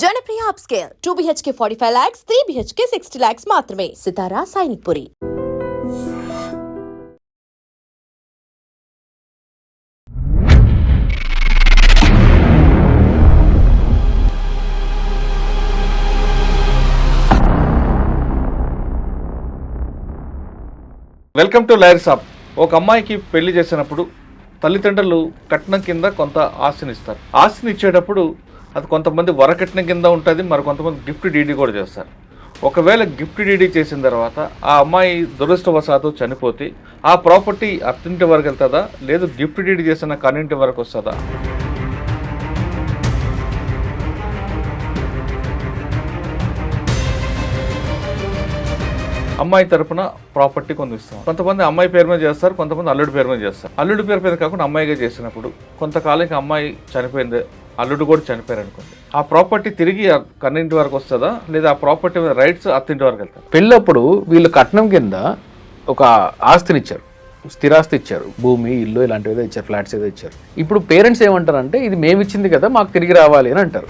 Janapriya upscale 2 BHK 45 lakhs, 3 BHK 60 lakhs మాత్రమే. సితారా Sainikpuri. Welcome to lyre సాబ్. ఒక అమ్మాయికి పెళ్లి చేసినప్పుడు తల్లిదండ్రులు కట్నం కింద కొంత ఆస్తిని ఇస్తారు. ఆస్తిని ఇచ్చేటప్పుడు అది కొంతమంది వరకట్నం కింద ఉంటుంది, మరి కొంతమంది గిఫ్ట్ డీడీ కూడా చేస్తారు. ఒకవేళ గిఫ్ట్ డీడీ చేసిన తర్వాత ఆ అమ్మాయి దురదృష్టవశాత్తు చనిపోతే ఆ ప్రాపర్టీ అత్తింటి వరకు వెళ్తుందా, లేదు గిఫ్ట్ డీడీ చేసిన కన్నింటి వరకు వస్తుందా? అమ్మాయి తరపున ప్రాపర్టీ కొంత ఇస్తాం. కొంతమంది అమ్మాయి పేరు మీద చేస్తారు, కొంతమంది అల్లుడి పేరు మీద చేస్తారు. అల్లుడి పేరు మీద కాకుండా అమ్మాయిగా చేసినప్పుడు కొంతకాలంకి అమ్మాయి చనిపోయింది, అల్లుడు కూడా చనిపోయారు అనుకోండి, ఆ ప్రాపర్టీ తిరిగి కన్నింటి వరకు వస్తుందా, లేదా ఆ ప్రాపర్టీ మీద రైట్స్ అత్తింటి వరకు వెళ్తారు? పెళ్ళప్పుడు వీళ్ళు కట్నం కింద ఒక ఆస్తిని ఇచ్చారు, స్థిరాస్తి ఇచ్చారు, భూమి, ఇల్లు ఇలాంటివి ఏదో ఇచ్చారు, ఫ్లాట్స్ ఏదో ఇచ్చారు. ఇప్పుడు పేరెంట్స్ ఏమంటారంటే ఇది మేము ఇచ్చింది కదా, మాకు తిరిగి రావాలి అని అంటారు.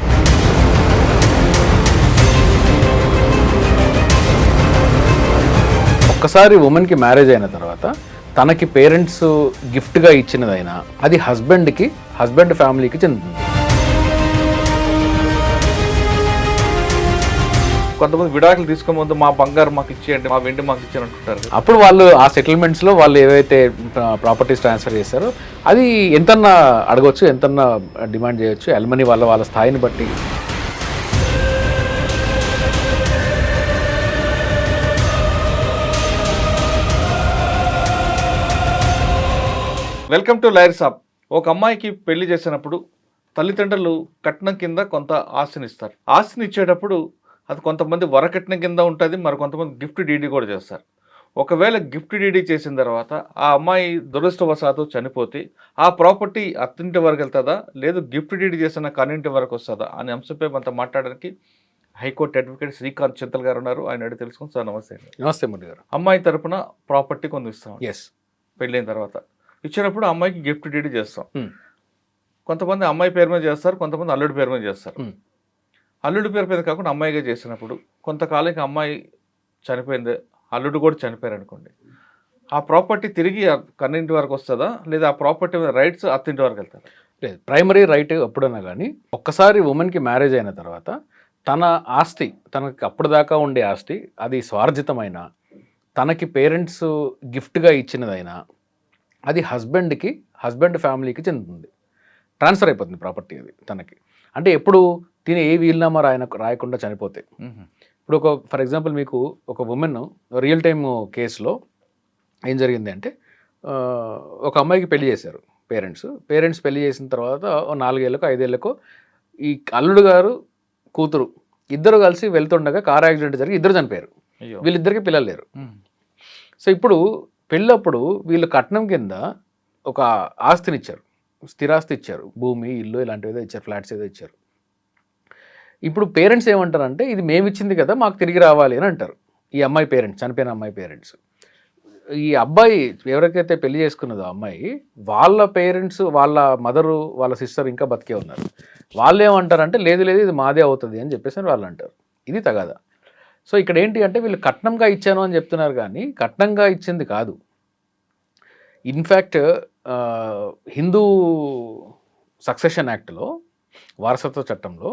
ఒక్కసారి ఉమెన్కి మ్యారేజ్ అయిన తర్వాత తనకి పేరెంట్స్ గిఫ్ట్గా ఇచ్చినదైనా అది హస్బెండ్ ఫ్యామిలీకి చెందుతుంది. కొంతమంది విడాకులు తీసుకునే ముందు మా బంగారు మాకు ఇచ్చేయండి, మా వెండి మాకు ఇచ్చేయండి అంటుంటారు. అప్పుడు వాళ్ళు ఆ సెటిల్మెంట్స్లో వాళ్ళు ఏవైతే ప్రాపర్టీస్ ట్రాన్స్ఫర్ చేస్తారో అది ఎంతన్నా అడగవచ్చు, ఎంతన్నా డిమాండ్ చేయొచ్చు, అల్మనీ వాళ్ళ స్థాయిని బట్టి. వెల్కమ్ టు లైర్ సాబ్. ఒక అమ్మాయికి పెళ్లి చేసినప్పుడు తల్లిదండ్రులు కట్నం కింద కొంత ఆస్తిని ఇస్తారు. ఆస్తిని ఇచ్చేటప్పుడు అది కొంతమంది వరకట్నం కింద ఉంటుంది, మరి కొంతమంది గిఫ్ట్ డీడీ కూడా చేస్తారు. ఒకవేళ గిఫ్ట్ డీడీ చేసిన తర్వాత ఆ అమ్మాయి దురదృష్టవశాత్తు చనిపోతే ఆ ప్రాపర్టీ అత్తింటి వరకు వెళ్తుందా, లేదు గిఫ్ట్ డీడీ చేసిన కన్నింటి వరకు వస్తుందా అనే అంశంపై మనతో మాట్లాడడానికి హైకోర్టు అడ్వకేట్ శ్రీకాంత్ చింతల్ గారు ఉన్నారు. ఆయన అడిగి తెలుసుకుని. సార్ నమస్తే. నమస్తే మురళి గారు. అమ్మాయి తరపున ప్రాపర్టీ కొంత ఇస్తాం. ఎస్. పెళ్ళైన తర్వాత ఇచ్చినప్పుడు అమ్మాయికి గిఫ్ట్ డీడీ చేస్తాం. కొంతమంది అమ్మాయి పేరు మీద చేస్తారు, కొంతమంది అల్లుడి పేరు మీద చేస్తారు. అల్లుడి పేరు మీద కాకుండా అమ్మాయిగా చేసినప్పుడు కొంతకాలంకి అమ్మాయి చనిపోయింది, అల్లుడు కూడా చనిపోయారు అనుకోండి, ఆ ప్రాపర్టీ తిరిగి కన్నింటి వరకు వస్తుందా, లేదా ఆ ప్రాపర్టీ మీద రైట్స్ అత్తింటి వరకు వెళ్తారా? లేదు, ప్రైమరీ రైట్ ఎప్పుడన్నా కానీ ఒక్కసారి ఉమెన్కి మ్యారేజ్ అయిన తర్వాత తన ఆస్తి, తనకి అప్పుడు దాకా ఉండే ఆస్తి అది స్వార్జితమైన, తనకి పేరెంట్స్ గిఫ్ట్గా ఇచ్చినదైనా అది హస్బెండ్ ఫ్యామిలీకి చెందుతుంది. ట్రాన్స్ఫర్ అయిపోతుంది ప్రాపర్టీ అది తనకి. అంటే ఎప్పుడు తినే ఏ వీలునామా రాయకుండా చనిపోతే. ఇప్పుడు ఫర్ ఎగ్జాంపుల్ మీకు ఒక ఉమెన్ రియల్ టైమ్ కేసులో ఏం జరిగింది అంటే, ఒక అమ్మాయికి పెళ్లి చేశారు పేరెంట్స్ పెళ్లి చేసిన తర్వాత 4 ఏళ్ళకో 5 ఏళ్ళకో ఈ అల్లుడు గారు కూతురు ఇద్దరు కలిసి వెళ్తుండగా కార్ యాక్సిడెంట్ జరిగి ఇద్దరు చనిపోయారు. వీళ్ళిద్దరికి పిల్లలు లేరు. సో ఇప్పుడు పెళ్ళప్పుడు వీళ్ళు కట్నం కింద ఒక ఆస్తిని ఇచ్చారు, స్థిరాస్తి ఇచ్చారు, భూమి, ఇల్లు ఇలాంటివి ఏదో ఇచ్చారు, ఫ్లాట్స్ ఏదో ఇచ్చారు. ఇప్పుడు పేరెంట్స్ ఏమంటారంటే ఇది మేము ఇచ్చింది కదా, మాకు తిరిగి రావాలి అని అంటారు. ఈ అమ్మాయి పేరెంట్స్, చనిపోయిన అమ్మాయి పేరెంట్స్. ఈ అబ్బాయి ఎవరికైతే పెళ్లి చేసుకున్నదో అమ్మాయి, వాళ్ళ పేరెంట్స్, వాళ్ళ మదరు, వాళ్ళ సిస్టర్ ఇంకా బతికే ఉన్నారు. వాళ్ళు ఏమంటారంటే లేదు ఇది మాదే అవుతుంది అని చెప్పేసి వాళ్ళు అంటారు. ఇది తగాదా. సో ఇక్కడ ఏంటి అంటే వీళ్ళు కట్నంగా ఇచ్చాను అని చెప్తున్నారు, కానీ కట్నంగా ఇచ్చింది కాదు. ఇన్ఫ్యాక్ట్ హిందూ సక్సెషన్ యాక్ట్లో, వారసత్వ చట్టంలో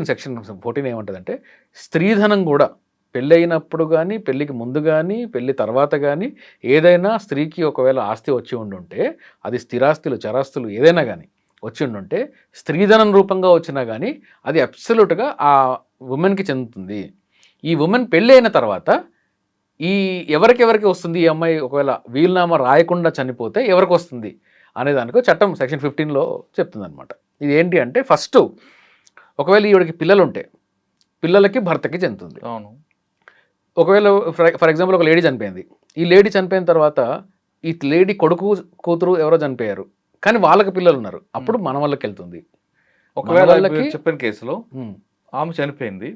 సెక్షన్ 14 ఏమంటుందంటే స్త్రీధనం కూడా పెళ్ళైనప్పుడు కానీ, పెళ్ళికి ముందు కానీ, పెళ్ళి తర్వాత కానీ ఏదైనా స్త్రీకి ఒకవేళ ఆస్తి వచ్చి ఉండుంటే, అది స్థిరాస్తులు, చరాస్తులు ఏదైనా కానీ వచ్చి ఉండుంటే, స్త్రీధనం రూపంగా వచ్చినా కానీ అది అబ్సల్యూట్గా ఆ ఉమెన్కి చెందుతుంది. ఈ ఉమెన్ పెళ్ళి అయిన తర్వాత ఈ ఎవరికి వస్తుంది, ఈ అమ్మాయి ఒకవేళ వీలునామా రాయకుండా చనిపోతే ఎవరికి వస్తుంది అనేదానికి చట్టం సెక్షన్ 15లో చెప్తుంది అనమాట. ఇది ఏంటి అంటే, ఫస్ట్ ఒకవేళ ఈవిడికి పిల్లలు ఉంటే పిల్లలకి భర్తకి చెందుతుంది. అవును. ఒకవేళ ఫర్ ఎగ్జాంపుల్ ఒక లేడీ చనిపోయింది, ఈ లేడీ చనిపోయిన తర్వాత ఈ లేడీ కొడుకు కూతురు ఎవరో చనిపోయారు, కానీ వాళ్ళకి పిల్లలు ఉన్నారు, అప్పుడు మన వాళ్ళకి వెళ్తుంది. ఒకవేళ చెప్పిన కేసులో ఆమె చనిపోయింది,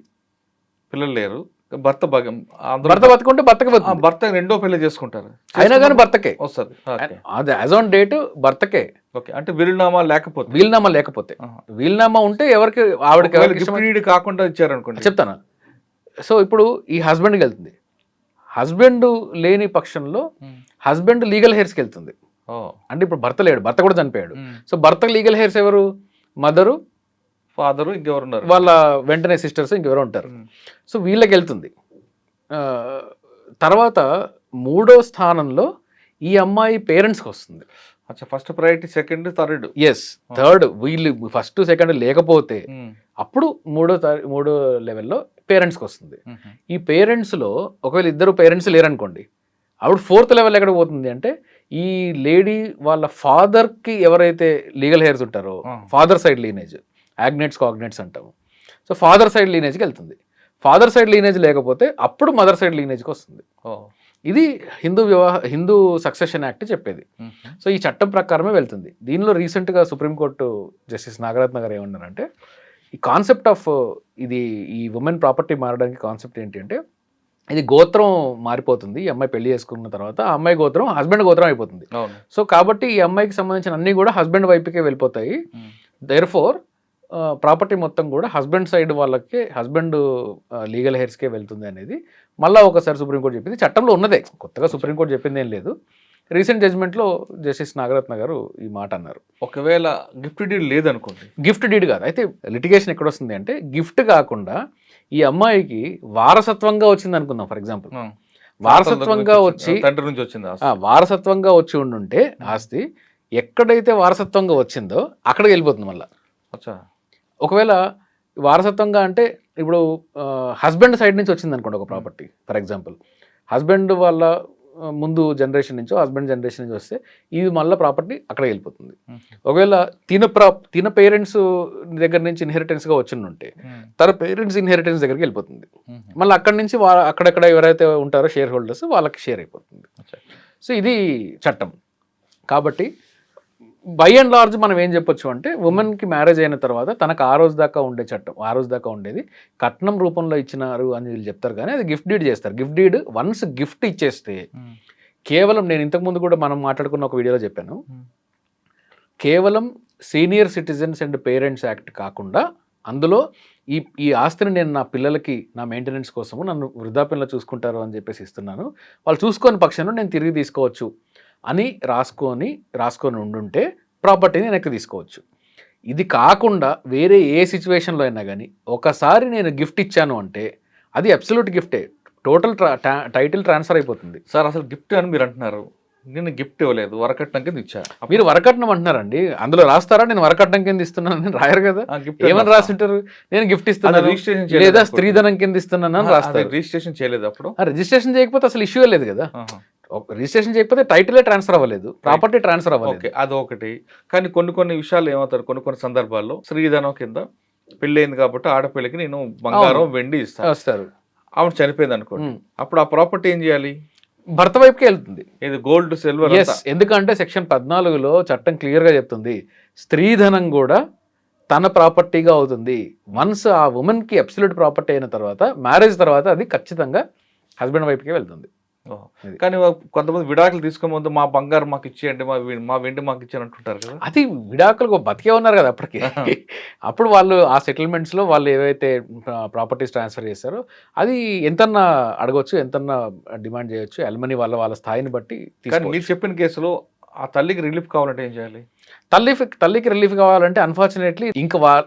పిల్లలు లేరు, భర్త భాగం అందులో భర్త బతుకుంటే భర్తకి ఆ బతుకుంది. భర్త రెండో పెళ్లి చేసుకుంటారు, అయినా కానీ భర్తకే వస్తుంది. ఓకే అది యాజ్ ఆన్ డేట్ భర్తకే. ఓకే, అంటే వీలునామా లేకపోతే వీలునామా లేకపోతే, ఆహా. వీలునామా ఉంటే ఎవరికి ఆవిడకి ఒకవేళ ఎవరికి గిఫ్ట్ ఇష్టమై- డీడ్ కాకుండా ఇచ్చారనుకోండి. చెప్తాను. సో ఇప్పుడు ఈ హస్బెండ్కి వెళ్తుంది, హస్బెండ్ లేని పక్షంలో హస్బెండ్ లీగల్ హెయిర్స్కి వెళ్తుంది. ఓ అంటే ఇప్పుడు భర్త లేడు, భర్త కూడా చనిపోయాడు. సో భర్తకు లీగల్ హెయిర్స్ ఎవరు? మదరు, ఫాదరు, ఇంకెవరున్నారు? వాళ్ళ వెంటనే సిస్టర్స్, ఇంకెవరో ఉంటారు. ఉమ్. సో వీళ్ళకి వెళ్తుంది. ఆ, తర్వాత 3వ స్థానంలో ఈ అమ్మాయి పేరెంట్స్కి వస్తుంది. అచ్చా, first priority, second, third. Yes, third. వీళ్ళు ఫస్ట్ సెకండ్ లేకపోతే అప్పుడు మూడో లెవెల్లో పేరెంట్స్కి వస్తుంది. ఈ పేరెంట్స్లో ఒకవేళ ఇద్దరు పేరెంట్స్ లేరనుకోండి, ఆవిడ 4th లెవెల్ ఎక్కడ పోతుంది అంటే ఈ లేడీ వాళ్ళ ఫాదర్కి ఎవరైతే లీగల్ హెయిర్స్ ఉంటారో, ఫాదర్ సైడ్ లీనేజ్, యాగ్నెట్స్ కాగ్నెట్స్ అంటాము. సో ఫాదర్ సైడ్ లీనేజ్కి వెళ్తుంది. ఫాదర్ సైడ్ లీనేజ్ లేకపోతే అప్పుడు మదర్ సైడ్ లీనేజ్కి వస్తుంది. ఇది హిందూ సక్సెషన్ యాక్ట్ చెప్పేది. సో ఈ చట్టం ప్రకారమే వెళ్తుంది. దీనిలో రీసెంట్గా సుప్రీంకోర్టు జస్టిస్ నాగరత్న గారు ఏమన్నారంటే ఈ కాన్సెప్ట్ ఆఫ్ ఈ ఉమెన్ ప్రాపర్టీ మారడానికి కాన్సెప్ట్ ఏంటి అంటే ఇది గోత్రం మారిపోతుంది. ఈ అమ్మాయి పెళ్లి చేసుకున్న తర్వాత ఆ అమ్మాయి గోత్రం హస్బెండ్ గోత్రం అయిపోతుంది. సో కాబట్టి ఈ అమ్మాయికి సంబంధించిన అన్నీ కూడా హస్బెండ్ వైపుకే వెళ్ళిపోతాయి. దేర్ఫోర్ ప్రాపర్టీ మొత్తం కూడా హస్బెండ్ సైడ్ వాళ్ళకి, హస్బెండ్ లీగల్ హెయిర్స్కే వెళ్తుంది అనేది మళ్ళీ ఒకసారి సుప్రీంకోర్టు చెప్పింది. చట్టంలో ఉన్నదే, కొత్తగా సుప్రీంకోర్టు చెప్పింది ఏం లేదు. రీసెంట్ జడ్జ్మెంట్లో జస్టిస్ నాగరత్న గారు ఈ మాట అన్నారు. ఒకవేళ గిఫ్ట్ డీడ్ లేదనుకోండి, గిఫ్ట్ డీడ్ కాదు, అయితే లిటిగేషన్ ఎక్కడ వస్తుంది అంటే గిఫ్ట్ కాకుండా ఈ అమ్మాయికి వారసత్వంగా వచ్చింది అనుకుందాం. ఫర్ ఎగ్జాంపుల్ వారసత్వంగా వచ్చి తండ్రి నుంచి వచ్చింది వారసత్వంగా వచ్చి ఉండుంటే ఆస్తి ఎక్కడైతే వారసత్వంగా వచ్చిందో అక్కడికి వెళ్ళిపోతుంది మళ్ళీ. అచ్చా, ఒకవేళ వారసత్వంగా అంటే ఇప్పుడు హస్బెండ్ సైడ్ నుంచి వచ్చింది అనుకోండి ఒక ప్రాపర్టీ. ఫర్ ఎగ్జాంపుల్ హస్బెండ్ వాళ్ళ ముందు జనరేషన్ నుంచో, హస్బెండ్ జనరేషన్ నుంచి వస్తే ఇది మళ్ళీ ప్రాపర్టీ అక్కడ వెళ్ళిపోతుంది. ఒకవేళ తిన పేరెంట్స్ దగ్గర నుంచి ఇన్హెరిటెన్స్గా వచ్చిండుంటే తన పేరెంట్స్ ఇన్హెరిటెన్స్ దగ్గరికి వెళ్ళిపోతుంది. మళ్ళీ అక్కడి నుంచి అక్కడెక్కడ ఎవరైతే ఉంటారో షేర్ హోల్డర్స్ వాళ్ళకి షేర్ అయిపోతుంది. సో ఇది చట్టం. కాబట్టి బై అండ్ లార్జ్ మనం ఏం చెప్పొచ్చు అంటే ఉమెన్కి మ్యారేజ్ అయిన తర్వాత తనకు ఆ రోజు దాకా ఉండే చట్టం, ఆ రోజు దాకా ఉండేది కట్నం రూపంలో ఇచ్చినారు అని వీళ్ళు చెప్తారు, కానీ అది గిఫ్ట్ డీడ్ చేస్తారు. గిఫ్ట్ డీడ్ వన్స్ గిఫ్ట్ ఇచ్చేస్తే కేవలం, నేను ఇంతకుముందు కూడా మనం మాట్లాడుకున్న ఒక వీడియోలో చెప్పాను, కేవలం senior citizens and parents act కాకుండా అందులో ఈ ఆస్తిని నేను నా పిల్లలకి నా మెయింటెనెన్స్ కోసము నన్ను వృద్ధాప్యంలో చూసుకుంటారు అని చెప్పేసి ఇస్తున్నాను, వాళ్ళు చూసుకోని పక్షంలో నేను తిరిగి తీసుకోవచ్చు అని రాసుకొని ఉండుంటే ప్రాపర్టీని వెనక్కి తీసుకోవచ్చు. ఇది కాకుండా వేరే ఏ సిచ్యువేషన్లో అయినా కానీ ఒకసారి నేను గిఫ్ట్ ఇచ్చాను అంటే అది అబ్సల్యూట్ గిఫ్టే, టోటల్ టైటిల్ ట్రాన్స్ఫర్ అయిపోతుంది. సార్ అసలు గిఫ్ట్ అని మీరు అంటున్నారు, నేను గిఫ్ట్ ఇవ్వలేదు, వరకట్నం కింద ఇచ్చా. మీరు వరకట్నం అంటున్నారండి, అందులో రాస్తారా నేను వరకట్నం కింద ఇస్తున్నాను? రాయరు కదా. ఏమని రాసింటారు? నేను గిఫ్ట్ ఇస్తున్నాను లేదా స్త్రీధనం కింద ఇస్తున్నాను అని రాస్తారు. రిజిస్ట్రేషన్ చేయలేదు అప్పుడు. రిజిస్ట్రేషన్ చేయకపోతే అసలు ఇష్యూ లేదు కదా. రిజిస్ట్రేషన్ చేయకపోతే టైటిలే ట్రాన్స్ఫర్ అవ్వలేదు, ప్రాపర్టీ ట్రాన్స్ఫర్ అవ్వలేదు. అదొకటి. కానీ కొన్ని విషయాలు ఏమవుతారు, కొన్ని సందర్భాల్లో స్త్రీధనం కింద పెళ్ళయింది కాబట్టి ఆడపిల్లకి నేను బంగారం వెండి ఇస్తారు. ఆవిడ చనిపోయింది అనుకోండి, అప్పుడు ఆ ప్రాపర్టీ ఏం చేయాలి? భర్త వైపుకి వెళ్తుంది. ఇది గోల్డ్, సిల్వర్. ఎందుకంటే సెక్షన్ 14లో చట్టం క్లియర్గా చెప్తుంది స్త్రీధనం కూడా తన ప్రాపర్టీగా అవుతుంది. వన్స్ ఆ ఉమెన్కి అబ్సల్యూట్ ప్రాపర్టీ అయిన తర్వాత, మ్యారేజ్ తర్వాత అది ఖచ్చితంగా హస్బెండ్ వైపుకే వెళ్తుంది. కానీ కొంతమంది విడాకులు తీసుకోముందు మా బంగారం మాకు ఇచ్చేయండి, మా వెండి మాకు ఇచ్చేయండి అంటుంటారు కదా. అది విడాకులు బతికే ఉన్నారు కదా అప్పటికి. అప్పుడు వాళ్ళు ఆ సెటిల్మెంట్స్లో వాళ్ళు ఏవైతే ప్రాపర్టీస్ ట్రాన్స్ఫర్ చేస్తారో అది ఎంతన్నా అడగొచ్చు, ఎంతన్నా డిమాండ్ చేయొచ్చు, ఎల్మనీ వాళ్ళ స్థాయిని బట్టి. మీరు చెప్పిన కేసులో ఆ తల్లికి రిలీఫ్ కావాలంటే ఏం చేయాలి? తల్లికి రిలీఫ్ కావాలంటే అన్ఫార్చునేట్లీ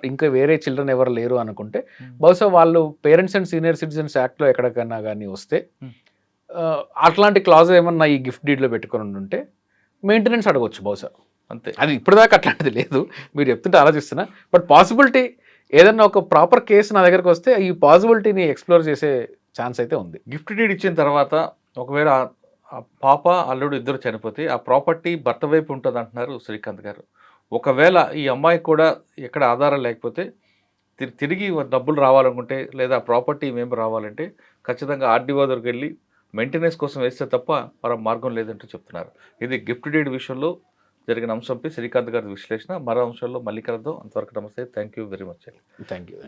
ఇంకా వేరే చిల్డ్రన్ ఎవరు లేరు అనుకుంటే బహుశా వాళ్ళు పేరెంట్స్ అండ్ సీనియర్ సిటిజన్స్ యాక్ట్లో ఎక్కడికైనా కానీ వస్తే అట్లాంటి క్లాజ్ ఏమన్నా ఈ గిఫ్ట్ డీడ్లో పెట్టుకొని ఉంటే మెయింటెనెన్స్ అడగవచ్చు బహుశా. అంతే. అది ఇప్పటిదాకా అట్లాంటిది లేదు, మీరు చెప్తుంటే ఆలోచిస్తున్నా. బట్ పాసిబిలిటీ ఏదన్నా ఒక ప్రాపర్ కేసు నా దగ్గరకు వస్తే ఈ పాసిబిలిటీని ఎక్స్ప్లోర్ చేసే ఛాన్స్ అయితే ఉంది. గిఫ్ట్ డీడ్ ఇచ్చిన తర్వాత ఒకవేళ ఆ పాప అల్లుడు ఇద్దరు చనిపోతే ఆ ప్రాపర్టీ భర్త వైపు ఉంటుంది అంటున్నారు శ్రీకాంత్ గారు. ఒకవేళ ఈ అమ్మాయికి కూడా ఎక్కడ ఆధారం లేకపోతే తిరిగి డబ్బులు రావాలనుకుంటే లేదా ప్రాపర్టీ మేము రావాలంటే ఖచ్చితంగా ఆర్డీఓ దగ్గరికి వెళ్ళి మెయింటెనెన్స్ కోసం వేస్తే తప్ప మరో మార్గం లేదంటూ చెప్తున్నారు. ఇది గిఫ్ట్ డీడ్ విషయంలో జరిగిన అంశంపై శ్రీకాంత్ గారి విశ్లేషణ. మరో అంశంలో మళ్ళీ కలుద్దాం. అంతవరకు నమస్తే. Thank you very much. Thank you.